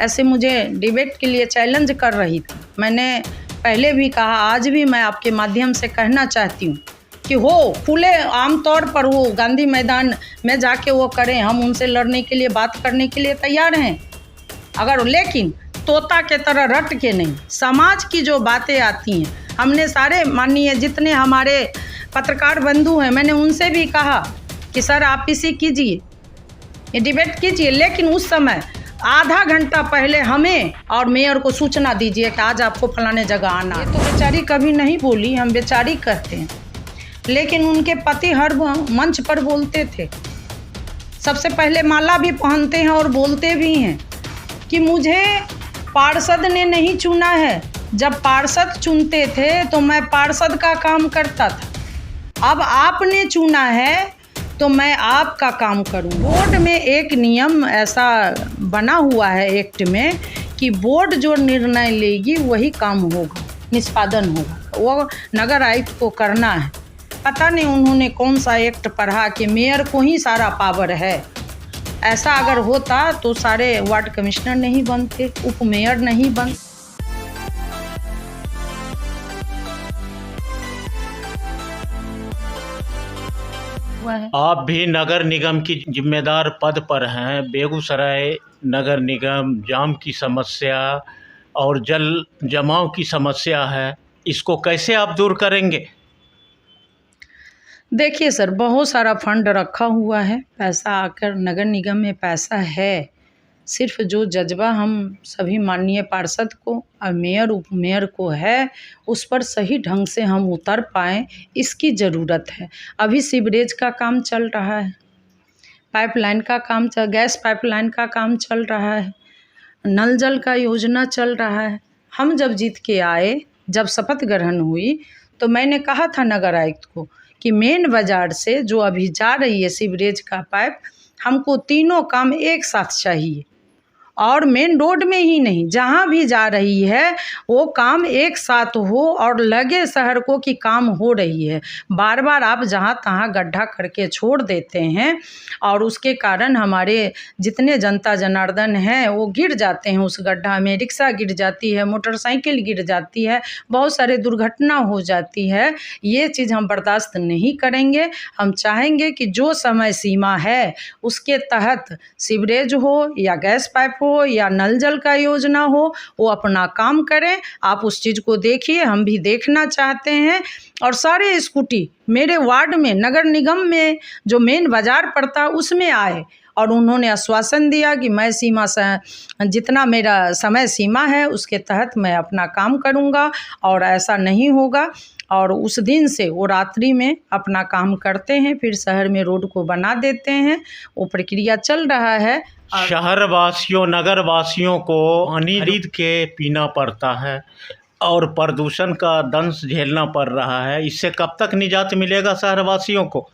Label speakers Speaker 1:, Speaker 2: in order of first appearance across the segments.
Speaker 1: ऐसे मुझे डिबेट के लिए चैलेंज कर रही थी। मैंने पहले भी कहा, आज भी मैं आपके माध्यम से कहना चाहती हूँ कि हो खुले आम तौर पर वो गांधी मैदान में जाके वो करें, हम उनसे लड़ने के लिए, बात करने के लिए तैयार हैं, अगर, लेकिन तोता के तरह रट के नहीं। समाज की जो बातें आती हैं, हमने सारे माननीय जितने हमारे पत्रकार बंधु हैं, मैंने उनसे भी कहा कि सर आप इसे कीजिए, ये डिबेट कीजिए, लेकिन उस समय आधा घंटा पहले हमें और मेयर को सूचना दीजिए कि आज आपको फलाने जगह आना। ये तो बेचारी कभी नहीं बोली, हम बेचारी कहते हैं, लेकिन उनके पति हर मंच पर बोलते थे। सबसे पहले माला भी पहनते हैं और बोलते भी हैं कि मुझे पार्षद ने नहीं चुना है, जब पार्षद चुनते थे तो मैं पार्षद का काम करता था, अब आपने चुना है तो मैं आपका काम करूँ। बोर्ड में एक नियम ऐसा बना हुआ है एक्ट में कि बोर्ड जो निर्णय लेगी वही काम होगा, निष्पादन होगा, वो नगर आयुक्त को करना है। पता नहीं उन्होंने कौन सा एक्ट पढ़ा कि मेयर को ही सारा पावर है। ऐसा अगर होता तो सारे वार्ड कमिश्नर नहीं बनते, उप मेयर नहीं बनते।
Speaker 2: आप भी नगर निगम की जिम्मेदार पद पर हैं। बेगूसराय नगर निगम जाम की समस्या और जल जमाव की समस्या है, इसको कैसे आप दूर करेंगे?
Speaker 1: देखिए सर, बहुत सारा फंड रखा हुआ है, पैसा आकर नगर निगम में पैसा है, सिर्फ जो जज्बा हम सभी माननीय पार्षद को और मेयर उप मेयर को है, उस पर सही ढंग से हम उतर पाएँ, इसकी ज़रूरत है। अभी सीवरेज का काम चल रहा है, पाइपलाइन का काम गैस पाइपलाइन का काम चल रहा है, नल जल का योजना चल रहा है। हम जब जीत के आए, जब शपथ ग्रहण हुई, तो मैंने कहा था नगर आयुक्त को कि मेन बाज़ार से जो अभी जा रही है सीवरेज का पाइप, हमको तीनों काम एक साथ चाहिए, और मेन रोड में ही नहीं, जहाँ भी जा रही है वो काम एक साथ हो और लगे शहर को कि काम हो रही है। बार बार आप जहाँ तहाँ गड्ढा करके छोड़ देते हैं और उसके कारण हमारे जितने जनता जनार्दन हैं वो गिर जाते हैं उस गड्ढा में, रिक्शा गिर जाती है, मोटरसाइकिल गिर जाती है, बहुत सारे दुर्घटना हो जाती है। ये चीज़ हम बर्दाश्त नहीं करेंगे। हम चाहेंगे कि जो समय सीमा है उसके तहत सीवरेज हो या गैस पाइप हो या नल जल का योजना हो, वो अपना काम करें। आप उस चीज़ को देखिए, हम भी देखना चाहते हैं। और सारे स्कूटी मेरे वार्ड में, नगर निगम में जो मेन बाज़ार पड़ता है उसमें आए, और उन्होंने आश्वासन दिया कि मैं सीमा से जितना मेरा समय सीमा है उसके तहत मैं अपना काम करूँगा और ऐसा नहीं होगा। और उस दिन से वो रात्रि में अपना काम करते हैं, फिर शहर में रोड को बना देते हैं। वो प्रक्रिया चल रहा है।
Speaker 2: शहर वासियों, नगर वासियों को पानी खरीद के पीना पड़ता है और प्रदूषण का दंश झेलना पड़ रहा है। इससे कब तक निजात मिलेगा शहर वासियों को?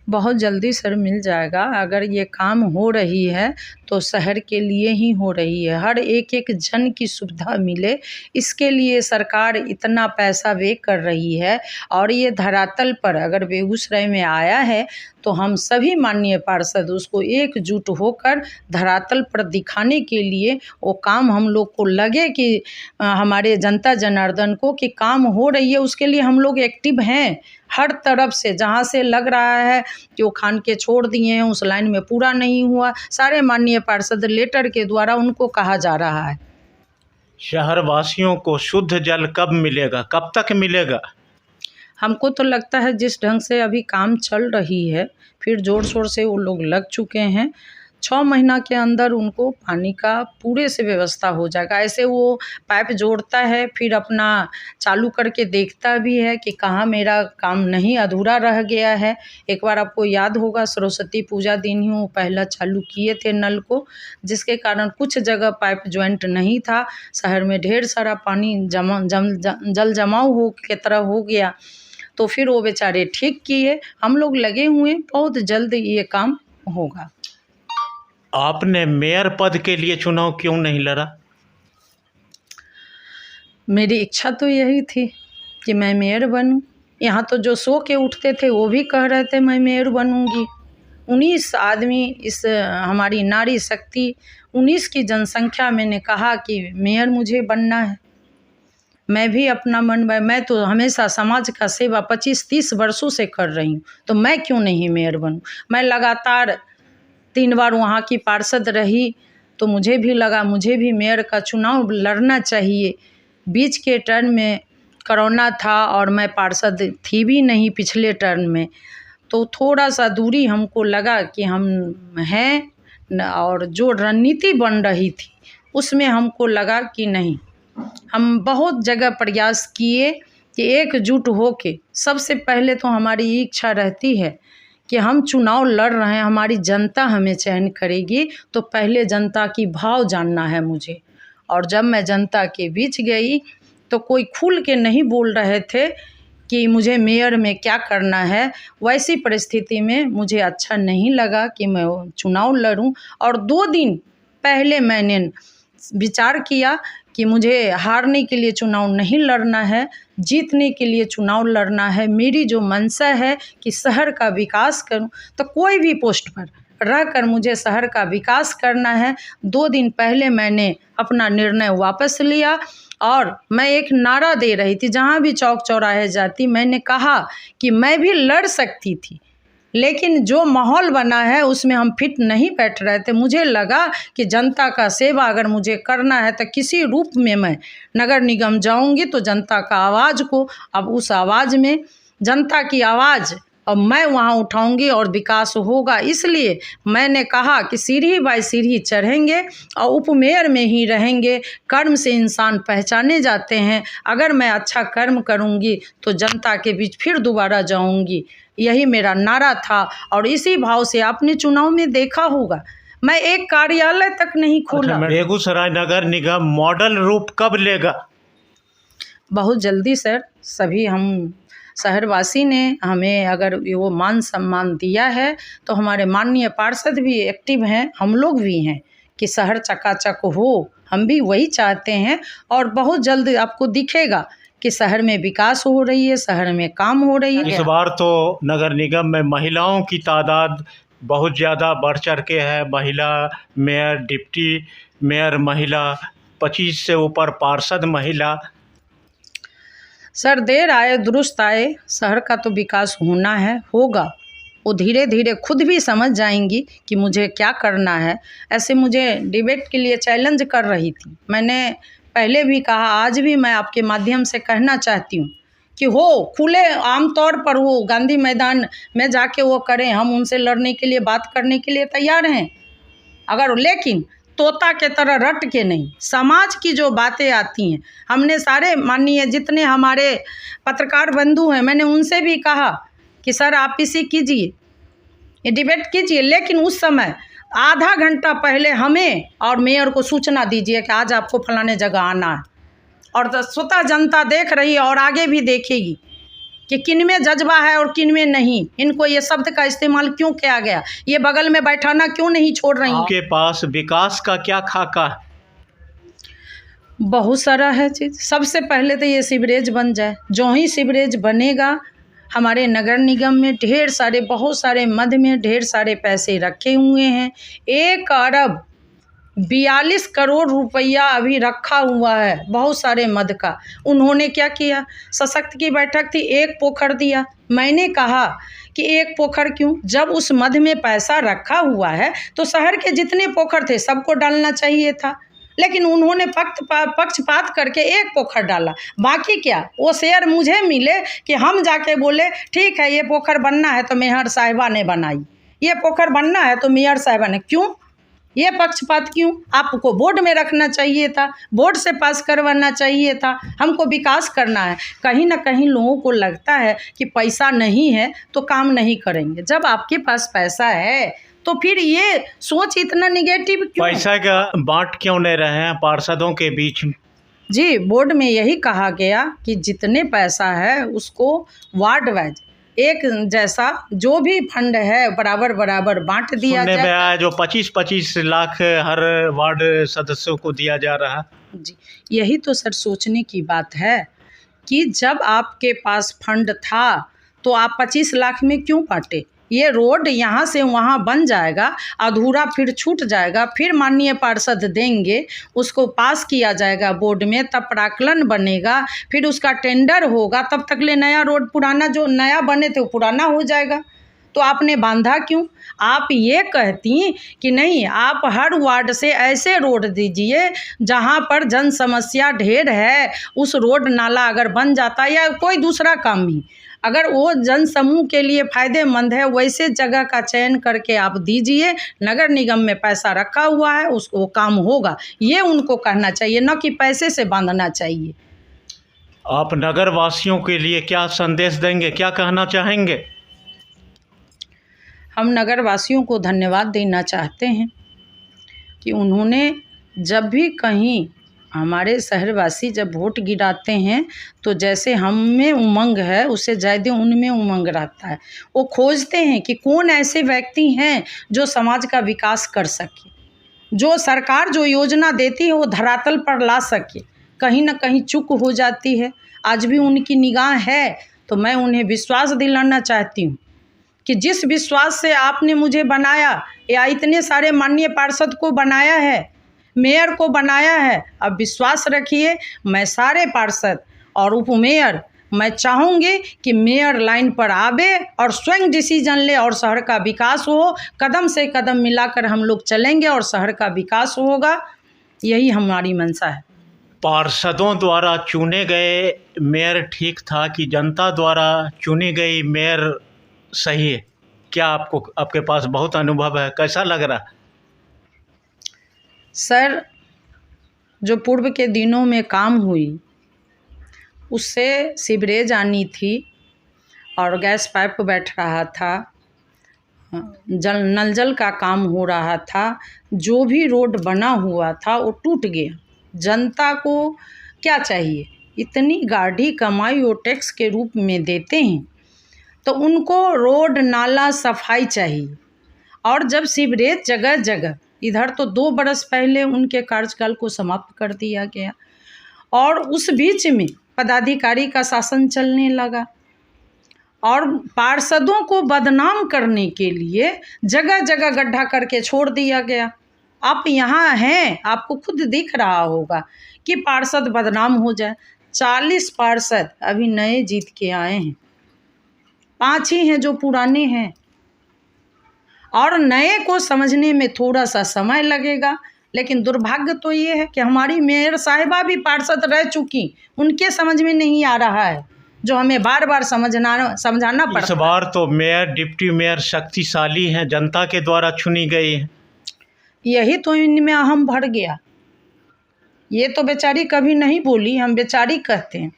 Speaker 1: बहुत जल्दी सर मिल जाएगा। अगर ये काम हो रही है तो शहर के लिए ही हो रही है, हर एक एक जन की सुविधा मिले, इसके लिए सरकार इतना पैसा व्यय कर रही है। और ये धरातल पर अगर बेगूसराय में आया है तो हम सभी माननीय पार्षद उसको एकजुट होकर धरातल पर दिखाने के लिए वो काम हम लोग को लगे कि हमारे जनता जनार्दन को कि काम हो रही है, उसके लिए हम लोग एक्टिव हैं। हर तरफ से जहाँ से लग रहा है कि वो खान के छोड़ दिए हैं, उस लाइन में पूरा नहीं हुआ, सारे माननीय पार्षद लेटर के द्वारा उनको कहा जा रहा है।
Speaker 2: शहर वासियों को शुद्ध जल कब मिलेगा, कब तक मिलेगा?
Speaker 1: हमको तो लगता है जिस ढंग से अभी काम चल रही है, फिर ज़ोर शोर से वो लोग लग चुके हैं, 6 महीना के अंदर उनको पानी का पूरे से व्यवस्था हो जाएगा। ऐसे वो पाइप जोड़ता है, फिर अपना चालू करके देखता भी है कि कहाँ मेरा काम नहीं अधूरा रह गया है। एक बार आपको याद होगा सरस्वती पूजा दिन ही वो पहला चालू किए थे नल को, जिसके कारण कुछ जगह पाइप ज्वाइंट नहीं था, शहर में ढेर सारा पानी जल जमाव हो के तरह हो गया, तो फिर वो बेचारे ठीक किए। हम लोग लगे हुए, बहुत जल्द ये काम होगा।
Speaker 2: आपने मेयर पद के लिए चुनाव क्यों नहीं लड़ा?
Speaker 1: मेरी इच्छा तो यही थी कि मैं मेयर बनूं। यहाँ तो जो सो के उठते थे वो भी कह रहे थे मैं मेयर बनूंगी, 19 आदमी, इस हमारी नारी शक्ति 19 की जनसंख्या, मैंने कहा कि मेयर मुझे बनना है। मैं भी अपना मैं तो हमेशा समाज का सेवा 25-30 वर्षों से कर रही हूँ, तो मैं क्यों नहीं मेयर बनूँ। मैं लगातार 3 बार वहाँ की पार्षद रही, तो मुझे भी लगा मुझे भी मेयर का चुनाव लड़ना चाहिए। बीच के टर्म में कोरोना था और मैं पार्षद थी भी नहीं पिछले टर्म में, तो थोड़ा सा दूरी हमको लगा कि हम हैं, और जो रणनीति बन रही थी उसमें हमको लगा कि नहीं, हम बहुत जगह प्रयास किए कि एकजुट हो के, सबसे पहले तो हमारी इच्छा रहती है कि हम चुनाव लड़ रहे हैं, हमारी जनता हमें चयन करेगी, तो पहले जनता की भाव जानना है मुझे। और जब मैं जनता के बीच गई तो कोई खुल के नहीं बोल रहे थे कि मुझे मेयर में क्या करना है। वैसी परिस्थिति में मुझे अच्छा नहीं लगा कि मैं चुनाव लड़ूं, और 2 दिन पहले मैंने विचार किया कि मुझे हारने के लिए चुनाव नहीं लड़ना है, जीतने के लिए चुनाव लड़ना है। मेरी जो मंशा है कि शहर का विकास करूं, तो कोई भी पोस्ट पर रहकर मुझे शहर का विकास करना है। 2 दिन पहले मैंने अपना निर्णय वापस लिया और मैं एक नारा दे रही थी, जहाँ भी चौक चौराहे जाती मैंने कहा कि मैं भी लड़ सकती थी, लेकिन जो माहौल बना है उसमें हम फिट नहीं बैठ रहे थे। मुझे लगा कि जनता का सेवा अगर मुझे करना है तो किसी रूप में मैं नगर निगम जाऊंगी तो जनता का आवाज़ को, अब उस आवाज़ में जनता की आवाज़ अब मैं वहाँ उठाऊंगी और विकास होगा। इसलिए मैंने कहा कि सीढ़ी बाय सीढ़ी चढ़ेंगे और उपमेयर में ही रहेंगे। कर्म से इंसान पहचाने जाते हैं। अगर मैं अच्छा कर्म करूंगी तो जनता के बीच फिर दोबारा जाऊंगी, यही मेरा नारा था। और इसी भाव से आपने चुनाव में देखा होगा, मैं एक कार्यालय तक नहीं खोला।
Speaker 2: बेगूसराय नगर निगम मॉडल रूप कब लेगा?
Speaker 1: बहुत जल्दी सर। सभी हम शहरवासी ने हमें अगर वो मान सम्मान दिया है तो हमारे माननीय पार्षद भी एक्टिव हैं, हम लोग भी हैं कि शहर चकाचक हो, हम भी वही चाहते हैं। और बहुत जल्द आपको दिखेगा कि शहर में विकास हो रही है, शहर में काम हो रही है।
Speaker 2: इस बार तो नगर निगम में महिलाओं की तादाद बहुत ज़्यादा बढ़ चढ़ के है। महिला मेयर, डिप्टी मेयर महिला, 25 से ऊपर पार्षद महिला।
Speaker 1: सर देर आए दुरुस्त आए, शहर का तो विकास होना है, होगा। वो धीरे धीरे खुद भी समझ जाएंगी कि मुझे क्या करना है। ऐसे मुझे डिबेट के लिए चैलेंज कर रही थी, मैंने पहले भी कहा, आज भी मैं आपके माध्यम से कहना चाहती हूँ कि हो खुले आम तौर पर हो, गांधी मैदान में जाके वो करें, हम उनसे लड़ने के लिए, बात करने के लिए तैयार हैं अगर, लेकिन तोता के तरह रट के नहीं। समाज की जो बातें आती हैं, हमने सारे माननीय जितने हमारे पत्रकार बंधु हैं, मैंने उनसे भी कहा कि सर आप इसी कीजिए, ये डिबेट कीजिए, लेकिन उस समय आधा घंटा पहले हमें और मेयर को सूचना दीजिए कि आज आपको फलाने जगह आना है। और स्वतः जनता देख रही है और आगे भी देखेगी कि किन में जज्बा है और किन में नहीं। इनको ये शब्द का इस्तेमाल क्यों किया गया, ये बगल में बैठाना क्यों नहीं छोड़ रही।
Speaker 2: आपके पास विकास का क्या खाका?
Speaker 1: बहुत सारा है चीज़। सबसे पहले तो ये सीवरेज बन जाए। जो ही सीवरेज बनेगा, हमारे नगर निगम में ढेर सारे, बहुत सारे मद में ढेर सारे पैसे रखे हुए हैं। 1 अरब 42 करोड़ रुपया अभी रखा हुआ है, बहुत सारे मद का। उन्होंने क्या किया, सशक्त की बैठक थी, 1 पोखर दिया। मैंने कहा कि 1 पोखर क्यों, जब उस मद में पैसा रखा हुआ है तो शहर के जितने पोखर थे सबको डालना चाहिए था, लेकिन उन्होंने पक्षपात करके 1 पोखर डाला। बाकी क्या, वो शेयर मुझे मिले कि हम जाके बोले ठीक है ये पोखर बनना है तो मेयर साहिबा ने बनाई, ये पोखर बनना है तो मेयर साहिबा ने। क्यों ये पक्षपात क्यों? आपको बोर्ड में रखना चाहिए था, बोर्ड से पास करवाना चाहिए था। हमको विकास करना है। कहीं ना कहीं लोगों को लगता है कि पैसा नहीं है तो काम नहीं करेंगे। जब आपके पास पैसा है तो फिर ये सोच इतना निगेटिव क्यों?
Speaker 2: पैसा का बांट क्यों नहीं रहे हैं पार्षदों के बीच?
Speaker 1: जी, बोर्ड में यही कहा गया कि जितने पैसा है उसको वार्ड वाइज एक जैसा जो भी फंड है बराबर बराबर बांट दिया जाए।
Speaker 2: सुनने में आया जो 25-25 लाख हर वार्ड सदस्यों को दिया जा रहा है।
Speaker 1: जी, यही तो सर सोचने की बात है कि जब आपके पास फंड था तो आप 25 लाख में क्यों बांटे? ये रोड यहाँ से वहाँ बन जाएगा, अधूरा फिर छूट जाएगा, फिर माननीय पार्षद देंगे, उसको पास किया जाएगा बोर्ड में, तब प्राक्कलन बनेगा, फिर उसका टेंडर होगा, तब तक ले नया रोड, पुराना जो नया बने थे वो पुराना हो जाएगा। तो आपने बांधा क्यों? आप ये कहती कि नहीं, आप हर वार्ड से ऐसे रोड दीजिए जहाँ पर जन समस्या ढेर है, उस रोड नाला अगर बन जाता या कोई दूसरा काम ही अगर वो जन समूह के लिए फ़ायदेमंद है, वैसे जगह का चयन करके आप दीजिए। नगर निगम में पैसा रखा हुआ है, उसको काम होगा, ये उनको कहना चाहिए, न कि पैसे से बांधना चाहिए।
Speaker 2: आप नगर वासियों के लिए क्या संदेश देंगे, क्या कहना चाहेंगे?
Speaker 1: हम नगर वासियों को धन्यवाद देना चाहते हैं कि उन्होंने जब भी कहीं हमारे शहरवासी जब वोट गिराते हैं तो जैसे हम में उमंग है उससे ज़्यादा उनमें उमंग रहता है। वो खोजते हैं कि कौन ऐसे व्यक्ति हैं जो समाज का विकास कर सके, जो सरकार जो योजना देती है वो धरातल पर ला सके। कहीं ना कहीं चूक हो जाती है, आज भी उनकी निगाह है, तो मैं उन्हें विश्वास दिलाना चाहती हूँ कि जिस विश्वास से आपने मुझे बनाया या इतने सारे माननीय पार्षद को बनाया है, मेयर को बनाया है, अब विश्वास रखिए। मैं सारे पार्षद और उप मेयर, मैं चाहूँगी कि मेयर लाइन पर आवे और स्वयं डिसीजन ले और शहर का विकास हो। कदम से कदम मिलाकर हम लोग चलेंगे और शहर का विकास होगा, यही हमारी मंशा है।
Speaker 2: पार्षदों द्वारा चुने गए मेयर ठीक था कि जनता द्वारा चुनी गई मेयर सही है? क्या आपके पास बहुत अनुभव है, कैसा लग रहा?
Speaker 1: सर, जो पूर्व के दिनों में काम हुई उससे सीवरेज आनी थी और गैस पाइप बैठ रहा था, नल जल का काम हो रहा था, जो भी रोड बना हुआ था वो टूट गया। जनता को क्या चाहिए? इतनी गाढ़ी कमाई वो टैक्स के रूप में देते हैं, तो उनको रोड नाला सफाई चाहिए। और जब सीवरेज जगह जगह, इधर तो 2 बरस पहले उनके कार्यकाल को समाप्त कर दिया गया और उस बीच में पदाधिकारी का शासन चलने लगा और पार्षदों को बदनाम करने के लिए जगह जगह गड्ढा करके छोड़ दिया गया। आप यहाँ हैं, आपको खुद दिख रहा होगा कि पार्षद बदनाम हो जाए। 40 पार्षद अभी नए जीत के आए हैं, 5 ही हैं जो पुराने हैं, और नए को समझने में थोड़ा सा समय लगेगा। लेकिन दुर्भाग्य तो ये है कि हमारी मेयर साहिबा भी पार्षद रह चुकी, उनके समझ में नहीं आ रहा है, जो हमें बार बार समझाना पड़ता है।
Speaker 2: इस बार तो मेयर डिप्टी मेयर शक्तिशाली हैं, जनता के द्वारा चुनी गई है।
Speaker 1: यही तो इनमें अहम भर गया। ये तो बेचारी कभी नहीं बोली, हम बेचारी कहते हैं,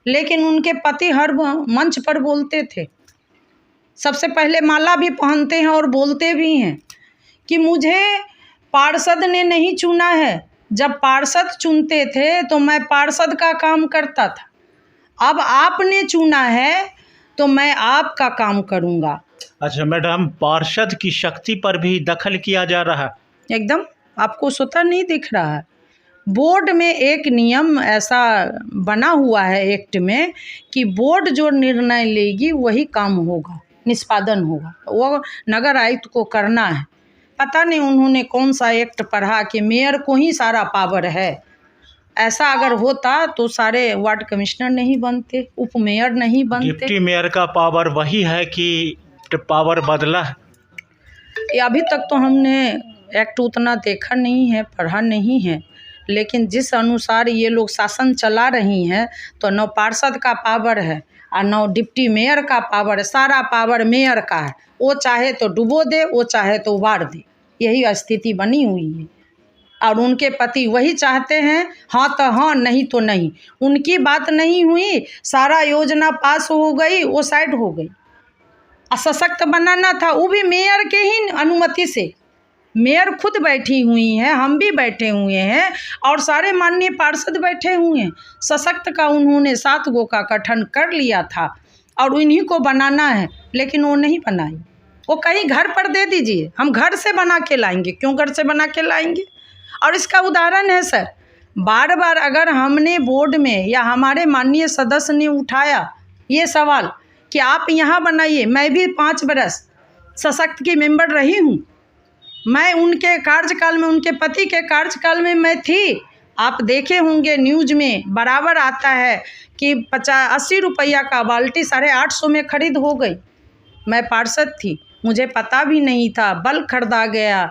Speaker 1: लेकिन उनके पति हर मंच पर बोलते थे। सबसे पहले माला भी पहनते हैं और बोलते भी हैं कि मुझे पार्षद ने नहीं चुना है, जब पार्षद चुनते थे तो मैं पार्षद का काम करता था, अब आपने चुना है तो मैं आपका काम करूँगा।
Speaker 2: अच्छा मैडम, पार्षद की शक्ति पर भी दखल किया जा रहा है?
Speaker 1: एकदम, आपको स्वतः नहीं दिख रहा है? बोर्ड में एक नियम ऐसा बना हुआ है एक्ट में कि बोर्ड जो निर्णय लेगी वही काम होगा, निष्पादन होगा, वो नगर आयुक्त को करना है। पता नहीं उन्होंने कौन सा एक्ट पढ़ा कि मेयर को ही सारा पावर है। ऐसा अगर होता तो सारे वार्ड कमिश्नर नहीं बनते, उप मेयर नहीं बनते।
Speaker 2: डिप्टी मेयर का पावर वही है कि पावर बदला है?
Speaker 1: अभी तक तो हमने एक्ट उतना देखा नहीं है, पढ़ा नहीं है, लेकिन जिस अनुसार ये लोग शासन चला रही हैं तो न पार्षद का पावर है और न डिप्टी मेयर का पावर है, सारा पावर मेयर का है। वो चाहे तो डुबो दे, वो चाहे तो उबार दे, यही स्थिति बनी हुई है। और उनके पति वही चाहते हैं, हाँ तो हाँ, नहीं तो नहीं। उनकी बात नहीं हुई, सारा योजना पास हो गई, वो साइड हो गई। सशक्त बनाना था वो भी मेयर के ही अनुमति से। मेयर खुद बैठी हुई हैं, हम भी बैठे हुए हैं और सारे माननीय पार्षद बैठे हुए हैं। सशक्त का उन्होंने 7 गो का गठन कर लिया था और उन्हीं को बनाना है, लेकिन वो नहीं बनाई। वो कहीं घर पर दे दीजिए, हम घर से बना के लाएंगे। क्यों घर से बना के लाएंगे? और इसका उदाहरण है सर, बार बार अगर हमने बोर्ड में या हमारे माननीय सदस्य ने उठाया ये सवाल कि आप यहाँ बनाइए, मैं भी 5 बरस सशक्त की मेंबर रही हूँ। मैं उनके कार्यकाल में, उनके पति के कार्यकाल में मैं थी। आप देखे होंगे न्यूज़ में बराबर आता है कि 80 रुपया का बाल्टी 850 में खरीद हो गई। मैं पार्षद थी, मुझे पता भी नहीं था। बल्ब खरीदा गया,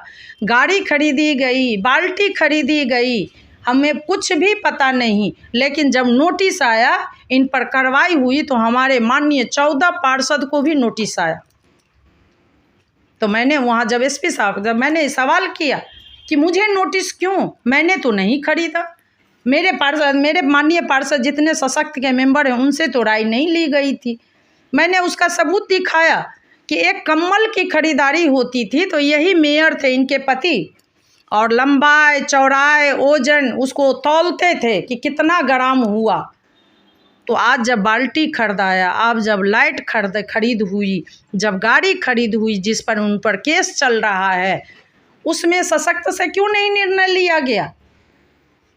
Speaker 1: गाड़ी खरीदी गई, बाल्टी खरीदी गई, हमें कुछ भी पता नहीं। लेकिन जब नोटिस आया, इन पर कार्रवाई हुई, तो हमारे माननीय 14 पार्षद को भी नोटिस आया। तो मैंने वहाँ जब एसपी साहब, जब मैंने सवाल किया कि मुझे नोटिस क्यों, मैंने तो नहीं खरीदा। मेरे पार्षद, मेरे माननीय पार्षद जितने सशक्त के मेंबर हैं, उनसे तो राय नहीं ली गई थी। मैंने उसका सबूत दिखाया कि एक कम्बल की खरीदारी होती थी तो यही मेयर थे, इनके पति, और लंबाई चौड़ाई ओजन उसको तौलते थे कि कितना ग्राम हुआ। तो आज जब बाल्टी खरीदाया, अब जब लाइट खरीद हुई, जब गाड़ी खरीद हुई, जिस पर उन पर केस चल रहा है, उसमें सशक्त से क्यों नहीं निर्णय लिया गया?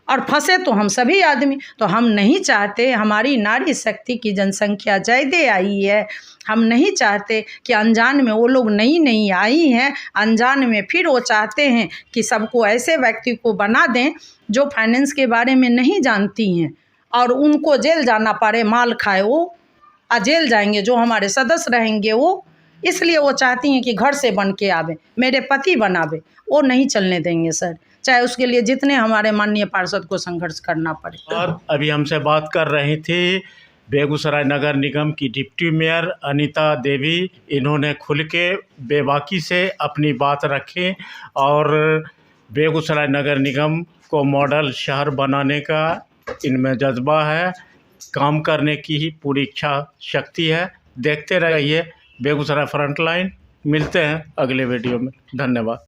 Speaker 1: और फंसे तो हम सभी आदमी। तो हम नहीं चाहते, हमारी नारी शक्ति की जनसंख्या ज़्यादा आई है, हम नहीं चाहते कि अनजान में वो लोग नई आई हैं, अनजान में फिर वो चाहते हैं कि सबको ऐसे व्यक्ति को बना दें जो फाइनेंस के बारे में नहीं जानती हैं, और उनको जेल जाना पड़े, माल खाए वो, जेल जाएंगे जो हमारे सदस्य रहेंगे वो। इसलिए वो चाहती हैं कि घर से बन के आवे, मेरे पति बनावे। वो नहीं चलने देंगे सर, चाहे उसके लिए जितने हमारे माननीय पार्षद को संघर्ष करना पड़े।
Speaker 2: और अभी हमसे बात कर रही थी बेगूसराय नगर निगम की डिप्टी मेयर अनीता देवी। इन्होंने खुल के बेबाकी से अपनी बात रखी और बेगूसराय नगर निगम को मॉडल शहर बनाने का इनमें जज्बा है, काम करने की ही पूरी इच्छा शक्ति है। देखते रहिए बेगूसराय फ्रंटलाइन। मिलते हैं अगले वीडियो में। धन्यवाद।